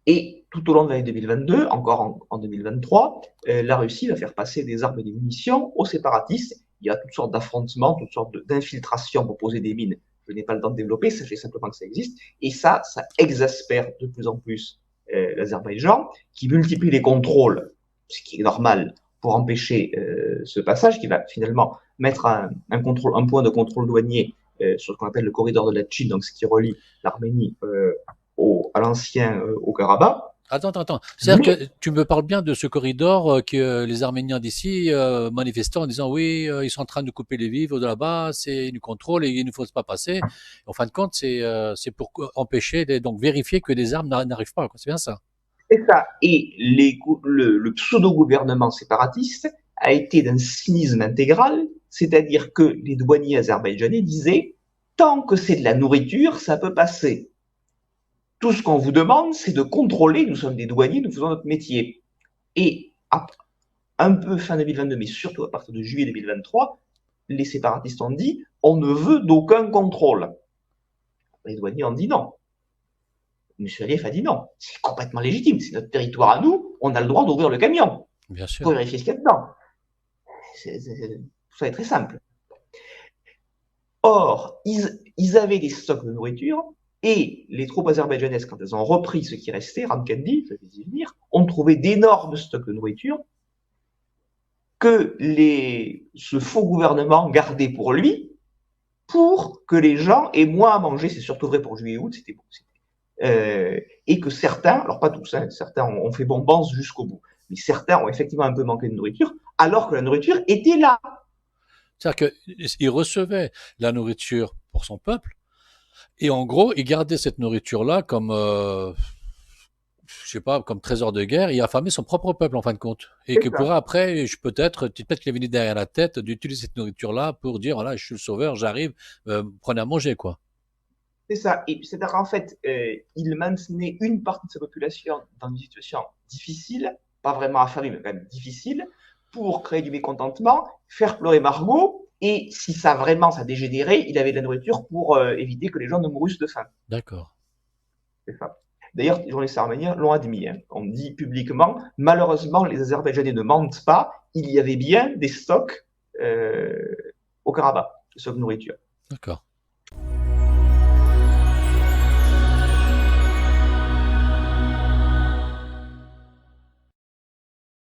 Et tout au long de l'année 2022, encore en 2023, la Russie va faire passer des armes et des munitions aux séparatistes. Il y a toutes sortes d'affrontements, toutes sortes d'infiltrations pour poser des mines. Je n'ai pas le temps de développer, sachez simplement que ça existe. Et ça exaspère de plus en plus l'Azerbaïdjan, qui multiplie les contrôles, ce qui est normal, pour empêcher ce passage, qui va finalement mettre un point de contrôle douanier sur ce qu'on appelle le corridor de la Chine, donc ce qui relie l'Arménie à l'ancien au Karabakh. Attends. C'est-à-dire Mais que tu me parles bien de ce corridor que les Arméniens d'ici manifestaient en disant oui, ils sont en train de couper les vivres de là-bas, c'est du contrôle et il ne faut pas passer. En fin de compte, c'est pour empêcher, donc vérifier que les armes n'arrivent pas. C'est bien ça. c'est ça. Et le pseudo-gouvernement séparatiste a été d'un cynisme intégral, c'est-à-dire que les douaniers azerbaïdjanais disaient tant que c'est de la nourriture, ça peut passer. Tout ce qu'on vous demande, c'est de contrôler. Nous sommes des douaniers, nous faisons notre métier. Et un peu fin 2022, mais surtout à partir de juillet 2023, les séparatistes ont dit on ne veut d'aucun contrôle. Les douaniers ont dit non. M. Aliyev a dit non. C'est complètement légitime. C'est notre territoire à nous. On a le droit d'ouvrir le camion. Bien Il faut sûr. vérifier ce qu'il y a dedans. Tout ça est très simple. Or, ils avaient des stocks de nourriture et les troupes azerbaïdjanaises, quand elles ont repris ce qui restait, Ramkandi, je vais y venir, ont trouvé d'énormes stocks de nourriture que ce faux gouvernement gardait pour lui, pour que les gens aient moins à manger. C'est surtout vrai pour juillet et août, c'était bon. Et que certains, alors pas tous, hein, certains ont fait bombance jusqu'au bout, mais certains ont effectivement un peu manqué de nourriture, alors que la nourriture était là. C'est-à-dire qu'il recevait la nourriture pour son peuple et en gros, il gardait cette nourriture-là comme je sais pas, comme trésor de guerre, il a affamé son propre peuple en fin de compte. Et C'est que ça. pourrait après, peut-être qu'il est venu derrière la tête d'utiliser cette nourriture-là pour dire, voilà, je suis le sauveur, j'arrive, prenez à manger, quoi. C'est ça. Et c'est-à-dire qu'en fait, il maintenait une partie de sa population dans une situation difficile, pas vraiment affamée, mais quand même difficile, pour créer du mécontentement, faire pleurer Margot, et si ça vraiment ça dégénérait, il avait de la nourriture pour éviter que les gens ne mourussent de faim. D'accord. C'est ça. D'ailleurs, les journalistes arméniens l'ont admis. Hein. On dit publiquement, malheureusement, les Azerbaïdjanais ne mentent pas, il y avait bien des stocks au Karabakh, des stocks de nourriture. D'accord.